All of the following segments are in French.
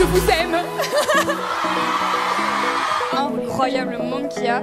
Je vous aime. Incroyable monde qu'il y a.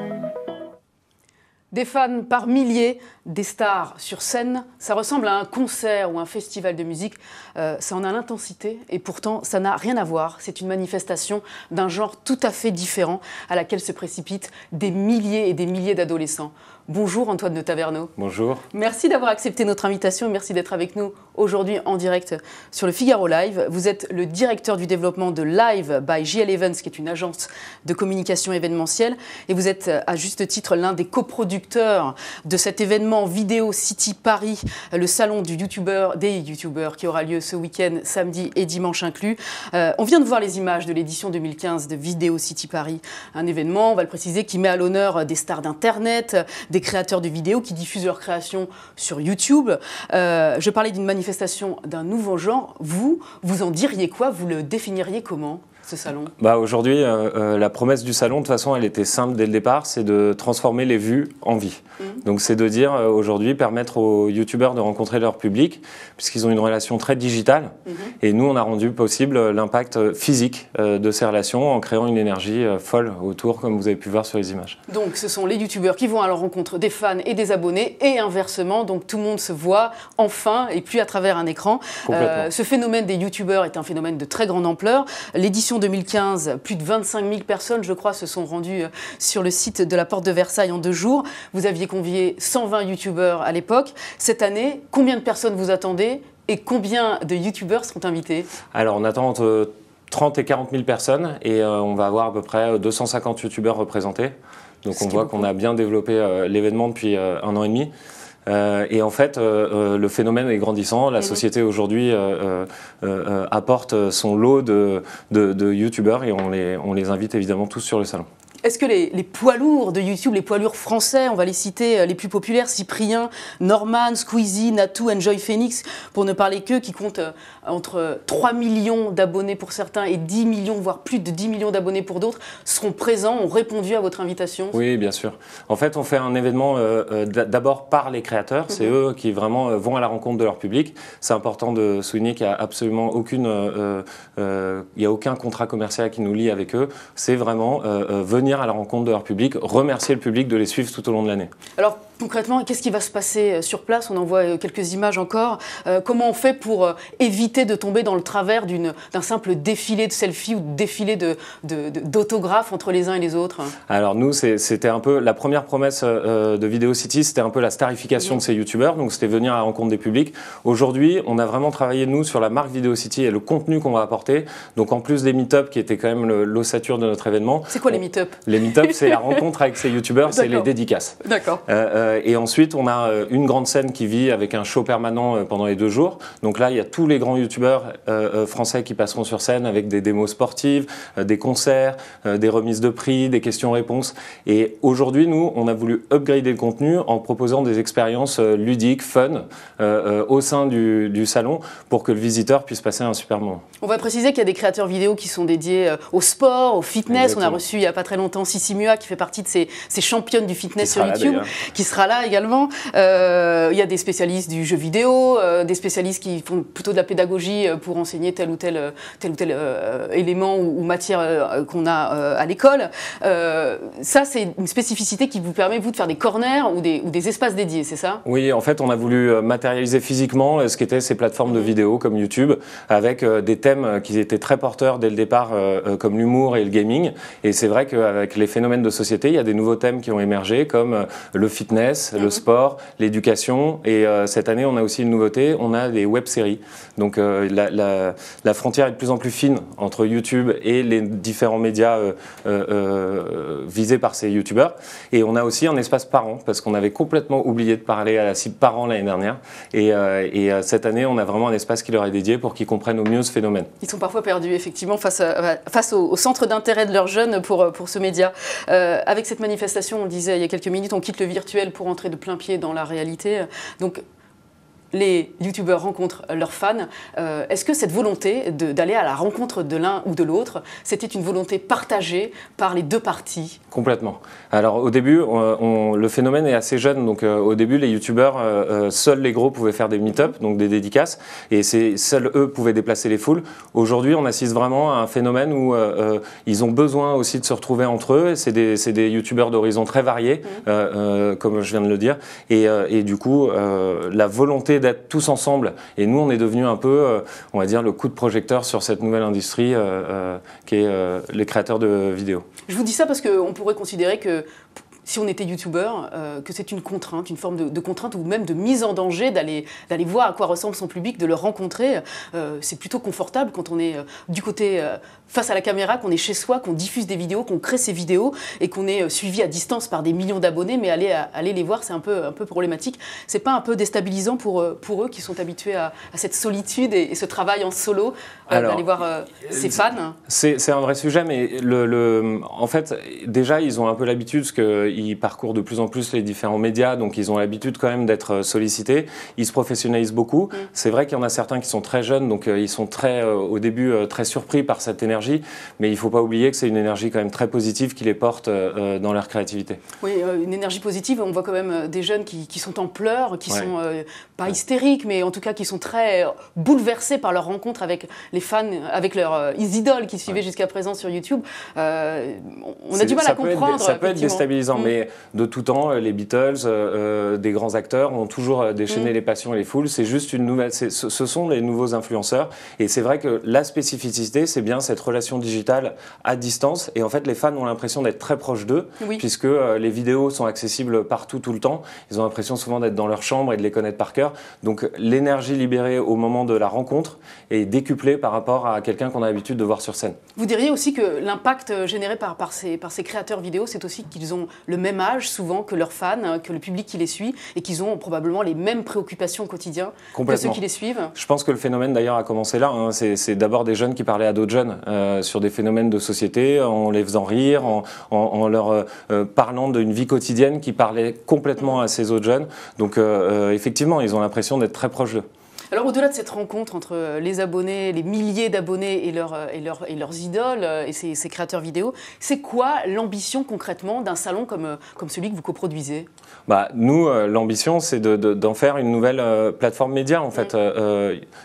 Des fans par milliers, des stars sur scène, ça ressemble à un concert ou un festival de musique. Ça en a l'intensité et pourtant ça n'a rien à voir. C'est une manifestation d'un genre tout à fait différent à laquelle se précipitent des milliers et des milliers d'adolescents. Bonjour Antoine de Taverneau. Bonjour. Merci d'avoir accepté notre invitation et merci d'être avec nous aujourd'hui en direct sur le Figaro Live. Vous êtes le directeur du développement de Live by JL Events, qui est une agence de communication événementielle. Et vous êtes à juste titre l'un des coproducteurs de cet événement Vidéo City Paris, le salon des youtubeurs qui aura lieu ce week-end, samedi et dimanche inclus. On vient de voir les images de l'édition 2015 de Vidéo City Paris, un événement, on va le préciser, qui met à l'honneur des stars d'Internet, des créateurs de vidéos qui diffusent leurs créations sur YouTube. Je parlais d'une manifestation d'un nouveau genre. Vous en diriez quoi? Vous le définiriez comment, ce salon? Aujourd'hui, la promesse du salon, de toute façon, elle était simple dès le départ, c'est de transformer les vues en vie. Donc c'est de dire, aujourd'hui, permettre aux youtubeurs de rencontrer leur public, puisqu'ils ont une relation très digitale. Et nous, on a rendu possible l'impact physique de ces relations en créant une énergie folle autour, comme vous avez pu voir sur les images. Donc ce sont les youtubeurs qui vont à leur rencontre des fans et des abonnés, et inversement, donc tout le monde se voit enfin, et plus à travers un écran. Ce phénomène des youtubeurs est un phénomène de très grande ampleur. L'édition 2015, plus de 25 000 personnes, je crois, se sont rendues sur le site de la Porte de Versailles en 2 jours. Vous aviez convié 120 youtubeurs à l'époque. Cette année, combien de personnes vous attendez et combien de youtubeurs seront invités? Alors, on attend entre 30 et 40 000 personnes et on va avoir à peu près 250 youtubeurs représentés. Donc on voit qu'on a bien développé l'événement depuis 1 an et demi. Et en fait, le phénomène est grandissant. La société aujourd'hui apporte son lot de youtubeurs et on les invite évidemment tous sur le salon. Est-ce que les poids lourds de YouTube, les poids lourds français, on va les citer, les plus populaires, Cyprien, Norman, Squeezie, Natou, Enjoy Phoenix, pour ne parler qu'eux, qui comptent entre 3 millions d'abonnés pour certains et 10 millions, voire plus de 10 millions d'abonnés pour d'autres, seront présents, ont répondu à votre invitation? Oui, bien sûr. En fait, on fait un événement d'abord par les créateurs. C'est eux qui vraiment vont à la rencontre de leur public. C'est important de souligner qu'il n'y a absolument aucun contrat commercial qui nous lie avec eux. C'est vraiment venir à la rencontre de leur public, remercier le public de les suivre tout au long de l'année. Alors concrètement, qu'est-ce qui va se passer sur place? On en voit quelques images encore. Comment on fait pour éviter de tomber dans le travers d'un simple défilé de selfies ou de défilé d'autographes entre les uns et les autres? Alors nous, c'était un peu la première promesse de Vidéo City, c'était un peu la starification de ces youtubeurs, donc c'était venir à la rencontre des publics. Aujourd'hui, on a vraiment travaillé, nous, sur la marque Vidéo City et le contenu qu'on va apporter. Donc en plus des meet-up qui étaient quand même l'ossature de notre événement. C'est quoi les meet-up? Les meet-up, c'est la rencontre avec ces youtubeurs, c'est les dédicaces. D'accord. Et ensuite, on a une grande scène qui vit avec un show permanent pendant les 2 jours. Donc là, il y a tous les grands youtubeurs français qui passeront sur scène avec des démos sportives, des concerts, des remises de prix, des questions-réponses. Et aujourd'hui, nous, on a voulu upgrader le contenu en proposant des expériences ludiques, fun, au sein du salon pour que le visiteur puisse passer un super moment. On va préciser qu'il y a des créateurs vidéo qui sont dédiés au sport, au fitness. Exactement. On a reçu il n'y a pas très longtemps Sissi Mua qui fait partie de ces championnes du fitness sur YouTube, qui sera là également. Il y a des spécialistes du jeu vidéo, des spécialistes qui font plutôt de la pédagogie pour enseigner tel ou tel élément ou matière qu'on a à l'école. Ça, c'est une spécificité qui vous permet, vous, de faire des corners ou des espaces dédiés, c'est ça? Oui, en fait, on a voulu matérialiser physiquement ce qu'étaient ces plateformes de vidéo comme YouTube, avec des thèmes qui étaient très porteurs dès le départ, comme l'humour et le gaming. Et c'est vrai qu'avec les phénomènes de société, il y a des nouveaux thèmes qui ont émergé, comme le fitness, le sport, l'éducation. Et cette année, on a aussi une nouveauté, on a des web-séries. Donc la frontière est de plus en plus fine entre YouTube et les différents médias visés par ces youtubeurs. Et on a aussi un espace parent, parce qu'on avait complètement oublié de parler à la cible parents l'année dernière. Et cette année, on a vraiment un espace qui leur est dédié pour qu'ils comprennent au mieux ce phénomène. Ils sont parfois perdus, effectivement, face au centre d'intérêt de leurs jeunes pour ce média. Avec cette manifestation, on le disait il y a quelques minutes, on quitte le virtuel pour entrer de plein pied dans la réalité. Donc, les youtubeurs rencontrent leurs fans. Est-ce que cette volonté d'aller à la rencontre de l'un ou de l'autre, c'était une volonté partagée par les deux parties? Complètement. Alors au début, le phénomène est assez jeune, donc au début les youtubeurs, seuls les gros pouvaient faire des meet-up, donc des dédicaces, et seuls eux pouvaient déplacer les foules. Aujourd'hui, on assiste vraiment à un phénomène où ils ont besoin aussi de se retrouver entre eux. C'est des youtubeurs d'horizons très variés, comme je viens de le dire, et du coup, la volonté d'être tous ensemble, et nous on est devenu un peu, on va dire, le coup de projecteur sur cette nouvelle industrie qui est les créateurs de vidéos. Je vous dis ça parce qu'on pourrait considérer que si on était youtubeur, que c'est une contrainte, une forme de contrainte ou même de mise en danger d'aller voir à quoi ressemble son public, de le rencontrer. C'est plutôt confortable quand on est du côté face à la caméra, qu'on est chez soi, qu'on diffuse des vidéos, qu'on crée ces vidéos et qu'on est suivi à distance par des millions d'abonnés, mais aller les voir, c'est un peu problématique. C'est pas un peu déstabilisant pour eux qui sont habitués à cette solitude et ce travail en solo, d'aller voir ses fans? C'est un vrai sujet, mais en fait, déjà, ils ont un peu l'habitude parce qu'ils parcourent de plus en plus les différents médias, donc ils ont l'habitude quand même d'être sollicités. Ils se professionnalisent beaucoup. C'est vrai qu'il y en a certains qui sont très jeunes, donc ils sont au début très surpris par cette énergie, mais il ne faut pas oublier que c'est une énergie quand même très positive qui les porte dans leur créativité. Oui, une énergie positive. On voit quand même des jeunes qui sont en pleurs, qui sont pas hystériques, mais en tout cas qui sont très bouleversés par leur rencontre avec les fans, avec leurs idoles qui suivaient jusqu'à présent sur YouTube. On a du mal à comprendre. Ça peut être déstabilisant, mais de tout temps, les Beatles, des grands acteurs ont toujours déchaîné les passions et les foules. C'est juste une nouvelle. Ce sont les nouveaux influenceurs, et c'est vrai que la spécificité, c'est bien cette relation digitale à distance, et en fait les fans ont l'impression d'être très proches d'eux, puisque les vidéos sont accessibles partout tout le temps. Ils ont l'impression souvent d'être dans leur chambre et de les connaître par cœur. Donc l'énergie libérée au moment de la rencontre est décuplée par rapport à quelqu'un qu'on a l'habitude de voir sur scène. Vous diriez aussi que l'impact généré par ces créateurs vidéo, c'est aussi qu'ils ont le même âge souvent que leurs fans, que le public qui les suit, et qu'ils ont probablement les mêmes préoccupations au quotidien que ceux qui les suivent? Je pense que le phénomène d'ailleurs a commencé là. C'est d'abord des jeunes qui parlaient à d'autres jeunes sur des phénomènes de société, en les faisant rire, en leur parlant d'une vie quotidienne qui parlait complètement à ces autres jeunes. Donc effectivement, ils ont l'impression d'être très proches d'eux. Alors au-delà de cette rencontre entre les abonnés, les milliers d'abonnés et leurs idoles et ces créateurs vidéo, c'est quoi l'ambition concrètement d'un salon comme celui que vous coproduisez? Nous, l'ambition, c'est d'en faire une nouvelle plateforme média. En fait,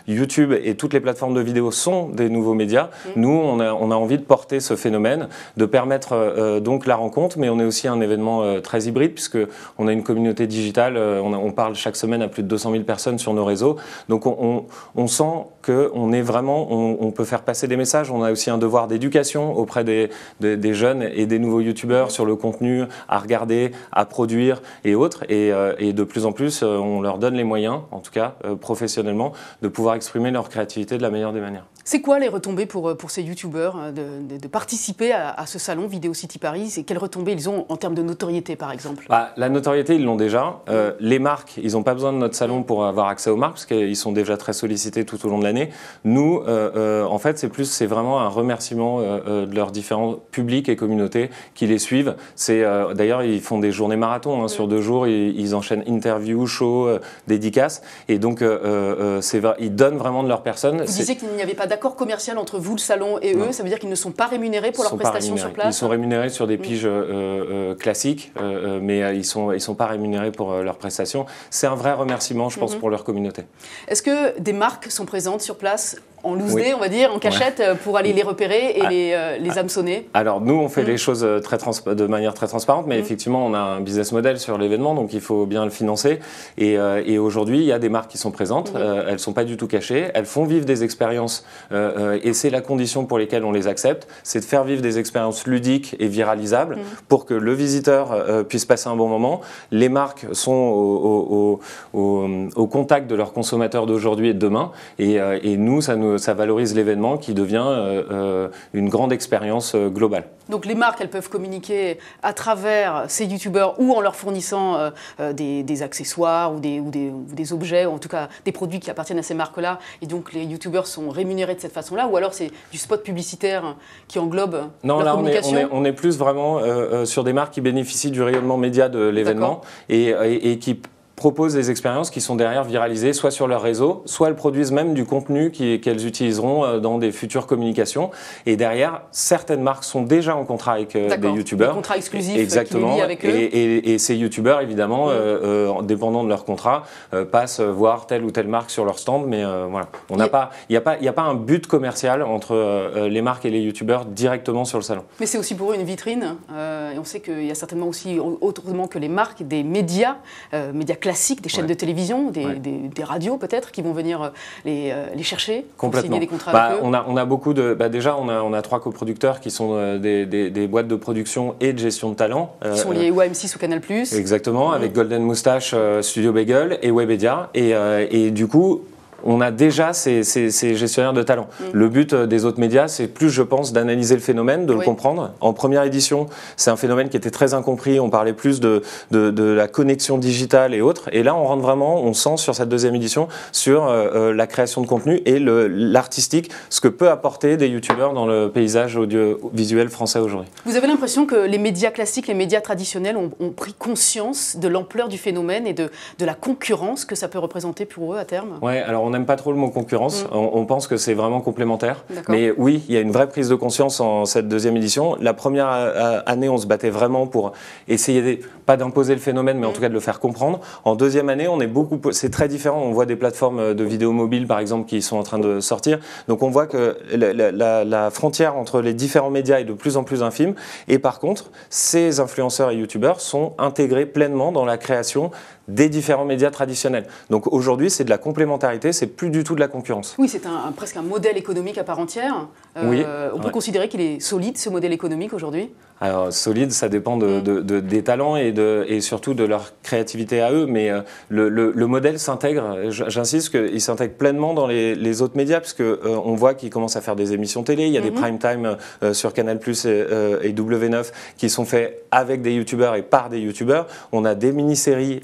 YouTube et toutes les plateformes de vidéo sont des nouveaux médias. Nous, on a envie de porter ce phénomène, de permettre donc la rencontre, mais on est aussi un événement très hybride, puisqu'on a une communauté digitale. On parle chaque semaine à plus de 200 000 personnes sur nos réseaux. Donc on sent qu'on est vraiment, on peut faire passer des messages. On a aussi un devoir d'éducation auprès des jeunes et des nouveaux youtubeurs sur le contenu à regarder, à produire et autres. Et de plus en plus, on leur donne les moyens, en tout cas professionnellement, de pouvoir exprimer leur créativité de la meilleure des manières. C'est quoi les retombées pour ces youtubeurs de participer à ce salon Vidéo City Paris? Et quelles retombées ils ont en termes de notoriété, par exemple? La notoriété, ils l'ont déjà. Les marques, ils n'ont pas besoin de notre salon pour avoir accès aux marques, parce qu'ils sont déjà très sollicités tout au long de l'année. Nous, en fait, c'est vraiment un remerciement de leurs différents publics et communautés qui les suivent. D'ailleurs, ils font des journées marathon. Sur 2 jours, ils enchaînent interviews, shows, dédicaces. Et donc, ils donnent vraiment de leur personne. Vous disiez qu'il n'y avait pas d'accord commercial entre vous, le salon, et eux. Ça veut dire qu'ils ne sont pas rémunérés pour leurs prestations sur place? Ils sont rémunérés sur des piges classiques, mais ils sont pas rémunérés pour leurs prestations. C'est un vrai remerciement, je pense, pour leur communauté. Est-ce que des marques sont présentes sur place en loose day, on va dire, en cachette, pour aller les repérer et les hameçonner? Alors nous, on fait les choses de manière très transparente, mais effectivement, on a un business model sur l'événement, donc il faut bien le financer. Et aujourd'hui, il y a des marques qui sont présentes, elles ne sont pas du tout cachées, elles font vivre des expériences, et c'est la condition pour lesquelles on les accepte, c'est de faire vivre des expériences ludiques et viralisables pour que le visiteur puisse passer un bon moment. Les marques sont au contact de leurs consommateurs d'aujourd'hui et de demain, et nous, ça valorise l'événement qui devient une grande expérience globale. Donc les marques, elles peuvent communiquer à travers ces youtubeurs ou en leur fournissant des accessoires ou des objets, ou en tout cas des produits qui appartiennent à ces marques-là, et donc les youtubeurs sont rémunérés de cette façon-là, ou alors c'est du spot publicitaire qui englobe leur communication? On est plus vraiment sur des marques qui bénéficient du rayonnement média de l'événement et qui proposent des expériences qui sont derrière viralisées, soit sur leur réseau, soit elles produisent même du contenu qu'elles utiliseront dans des futures communications. Et derrière, certaines marques sont déjà en contrat avec des youtubeurs. Des contrats exclusifs. Exactement. Qui les lient avec eux. Et ces youtubeurs, évidemment, dépendant de leur contrat, passent voir telle ou telle marque sur leur stand. Mais voilà, il n'y a pas un but commercial entre les marques et les youtubeurs directement sur le salon. Mais c'est aussi pour eux une vitrine. Et on sait qu'il y a certainement aussi, autrement que les marques, des médias classiques, des chaînes de télévision, des radios peut-être, qui vont venir les chercher, pour signer des contrats avec eux. On a beaucoup de... déjà, on a 3 coproducteurs qui sont des boîtes de production et de gestion de talent. Qui sont liés ou à M6 ou Canal+. Exactement, avec Golden Moustache, Studio Bagel et Webedia. Et du coup... on a déjà ces gestionnaires de talent. Le but des autres médias, c'est plus, je pense, d'analyser le phénomène, de le comprendre. En première édition, c'est un phénomène qui était très incompris. On parlait plus de la connexion digitale et autres. Et là, on rentre vraiment, on sent sur cette deuxième édition, sur la création de contenu et l'artistique, ce que peut apporter des youtubeurs dans le paysage audiovisuel français aujourd'hui. Vous avez l'impression que les médias classiques, les médias traditionnels ont pris conscience de l'ampleur du phénomène et de la concurrence que ça peut représenter pour eux à terme? Ouais, alors on n'aime pas trop le mot concurrence, on pense que c'est vraiment complémentaire. Mais oui, il y a une vraie prise de conscience en cette deuxième édition. La première année, on se battait vraiment pour essayer, pas d'imposer le phénomène, mais en tout cas de le faire comprendre. En deuxième année, c'est très différent. On voit des plateformes de vidéos mobiles, par exemple, qui sont en train de sortir. Donc on voit que la frontière entre les différents médias est de plus en plus infime. Et par contre, ces influenceurs et youtubeurs sont intégrés pleinement dans la création des différents médias traditionnels. Donc aujourd'hui, c'est de la complémentarité, c'est plus du tout de la concurrence. Oui, c'est presque un modèle économique à part entière. On peut considérer qu'il est solide, ce modèle économique, aujourd'hui? Alors, solide, ça dépend des talents et surtout de leur créativité à eux, mais le modèle s'intègre, j'insiste qu'il s'intègre pleinement dans les autres médias, parce qu'on voit qu'ils commencent à faire des émissions télé, il y a des prime time sur Canal+, et W9 qui sont faits avec des youtubeurs et par des youtubeurs. On a des mini-séries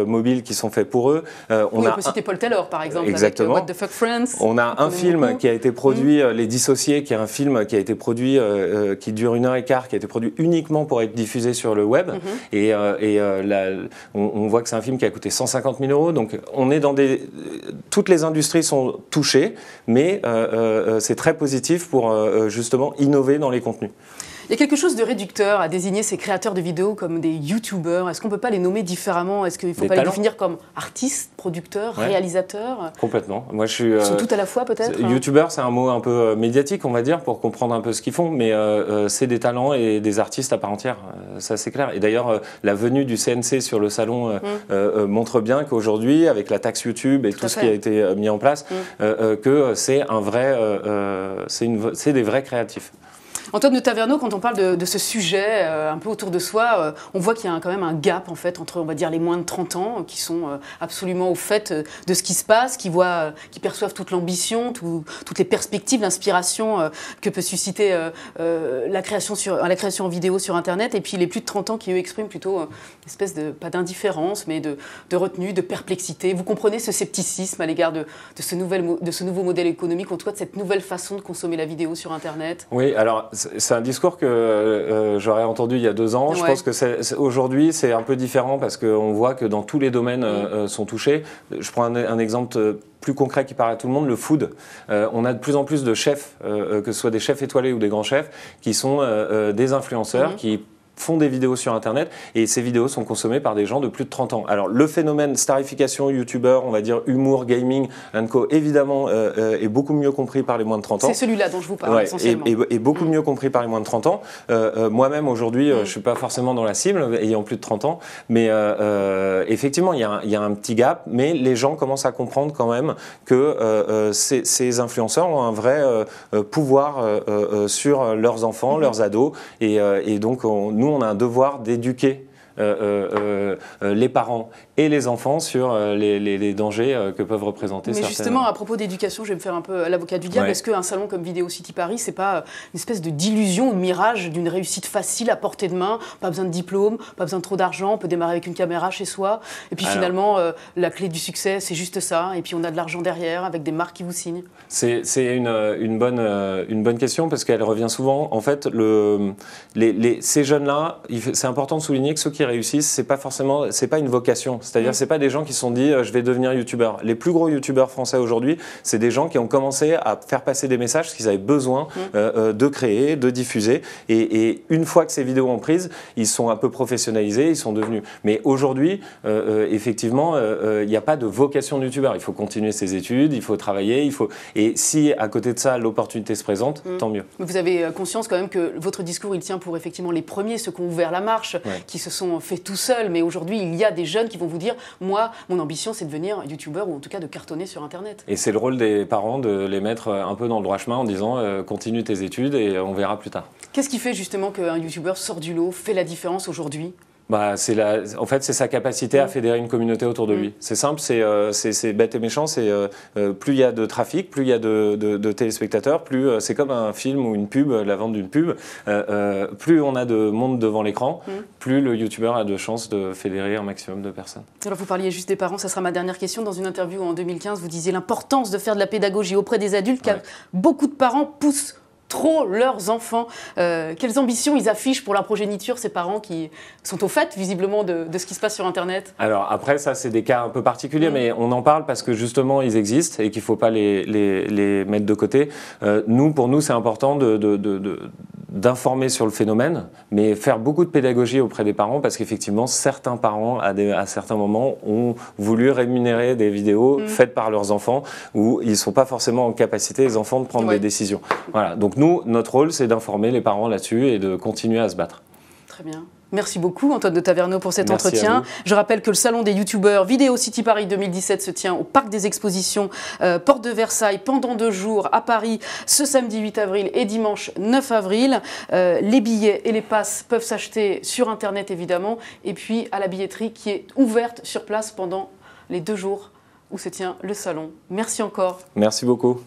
mobiles qui sont faits pour eux. On peut citer Paul Taylor, par exemple, exactement, avec What the Fuck Friends. On a un film qui a été produit, Les Dissociés, qui est un film qui a été produit, qui dure 1h15, qui a été produit uniquement pour être diffusé sur le web. On voit que c'est un film qui a coûté 150 000 €. Donc on est dans toutes les industries sont touchées, mais c'est très positif pour justement innover dans les contenus. Il y a quelque chose de réducteur à désigner ces créateurs de vidéos comme des youtubeurs. Est-ce qu'on ne peut pas les nommer différemment? Est-ce qu'il ne faut pas les définir comme artistes, producteurs, réalisateurs? Complètement. Moi, je suis... Ils sont tout à la fois, peut-être? Youtubeur, c'est un mot un peu médiatique, on va dire, pour comprendre un peu ce qu'ils font, mais c'est des talents et des artistes à part entière. Ça, c'est clair. Et d'ailleurs, la venue du CNC sur le salon montre bien qu'aujourd'hui, avec la taxe YouTube et tout ce qui a été mis en place, que c'est un vrai... c'est des vrais créatifs. Antoine de Taverneau, quand on parle de ce sujet un peu autour de soi, on voit qu'il y a quand même un gap en fait, entre, on va dire, les moins de 30 ans qui sont absolument au fait de ce qui se passe, qui perçoivent toute l'ambition, toutes les perspectives, l'inspiration que peut susciter la création en vidéo sur Internet, et puis les plus de 30 ans qui, eux, expriment plutôt une espèce de, pas d'indifférence, mais de retenue, de perplexité. Vous comprenez ce scepticisme à l'égard de ce nouveau modèle économique, en tout cas de cette nouvelle façon de consommer la vidéo sur Internet? Oui, alors... c'est un discours que j'aurais entendu il y a 2 ans. Je pense que aujourd'hui, c'est un peu différent parce qu'on voit que dans tous les domaines sont touchés. Je prends un exemple plus concret qui parle à tout le monde, le food. On a de plus en plus de chefs, que ce soit des chefs étoilés ou des grands chefs, qui sont des influenceurs, qui font des vidéos sur Internet, et ces vidéos sont consommées par des gens de plus de 30 ans. Alors le phénomène starification, youtubeur, on va dire humour, gaming, co, évidemment est beaucoup mieux compris par les moins de 30 ans. C'est celui-là dont je vous parle essentiellement. Et beaucoup mieux compris par les moins de 30 ans. Moi-même aujourd'hui, je ne suis pas forcément dans la cible, ayant plus de 30 ans, mais effectivement il y a un petit gap, mais les gens commencent à comprendre quand même que ces influenceurs ont un vrai pouvoir sur leurs enfants, leurs ados, et donc nous on a un devoir d'éduquer les parents et les enfants sur les dangers que peuvent représenter certaines... Mais justement, à propos d'éducation, je vais me faire un peu l'avocat du diable. Est-ce qu'un salon comme Vidéo City Paris, c'est pas une espèce de d'illusion, de mirage d'une réussite facile à portée de main? Pas besoin de diplôme, pas besoin de trop d'argent, on peut démarrer avec une caméra chez soi. Et puis finalement, la clé du succès, c'est juste ça. Et puis on a de l'argent derrière, avec des marques qui vous signent. C'est une bonne question, parce qu'elle revient souvent. En fait, ces jeunes-là, c'est important de souligner que ceux qui réussissent, c'est pas une vocation. C'est-à-dire c'est pas des gens qui se sont dit je vais devenir youtubeur. Les plus gros youtubeurs français aujourd'hui, c'est des gens qui ont commencé à faire passer des messages qu'ils avaient besoin de créer, de diffuser. Et une fois que ces vidéos ont prise, ils sont un peu professionnalisés, ils sont devenus. Mais aujourd'hui, effectivement, il n'y a pas de vocation de youtubeur. Il faut continuer ses études, il faut travailler, et si à côté de ça l'opportunité se présente, tant mieux. Vous avez conscience quand même que votre discours il tient pour effectivement les premiers, ceux qui ont ouvert la marche, qui se sont fait tout seuls. Mais aujourd'hui, il y a des jeunes qui vont vous dire moi, mon ambition, c'est de devenir youtubeur ou en tout cas de cartonner sur Internet. Et c'est le rôle des parents de les mettre un peu dans le droit chemin en disant continue tes études et on verra plus tard. Qu'est-ce qui fait justement qu'un youtubeur sort du lot, fait la différence aujourd'hui ? En fait, c'est sa capacité à fédérer une communauté autour de lui. C'est simple, c'est bête et méchant. Plus il y a de trafic, plus il y a de téléspectateurs, plus c'est comme un film ou une pub, la vente d'une pub. Plus on a de monde devant l'écran, plus le youtubeur a de chances de fédérer un maximum de personnes. Alors vous parliez juste des parents, ça sera ma dernière question. Dans une interview en 2015, vous disiez l'importance de faire de la pédagogie auprès des adultes, car beaucoup de parents poussent trop leurs enfants. Quelles ambitions ils affichent pour leur progéniture, ces parents qui sont au fait visiblement de ce qui se passe sur Internet? Alors après, ça c'est des cas un peu particuliers, mais on en parle parce que justement ils existent et qu'il ne faut pas les mettre de côté. Pour nous, c'est important d'informer sur le phénomène, mais faire beaucoup de pédagogie auprès des parents parce qu'effectivement, certains parents, à certains moments, ont voulu rémunérer des vidéos faites par leurs enfants où ils ne sont pas forcément en capacité, les enfants, de prendre des décisions. Voilà. Donc nous, notre rôle, c'est d'informer les parents là-dessus et de continuer à se battre. Très bien. Merci beaucoup Antoine de Taverneau pour cet entretien. Je rappelle que le salon des youtubeurs Vidéo City Paris 2017 se tient au Parc des Expositions, porte de Versailles, pendant 2 jours à Paris, ce samedi 8 avril et dimanche 9 avril. Les billets et les passes peuvent s'acheter sur Internet évidemment, et puis à la billetterie qui est ouverte sur place pendant les 2 jours où se tient le salon. Merci encore. Merci beaucoup.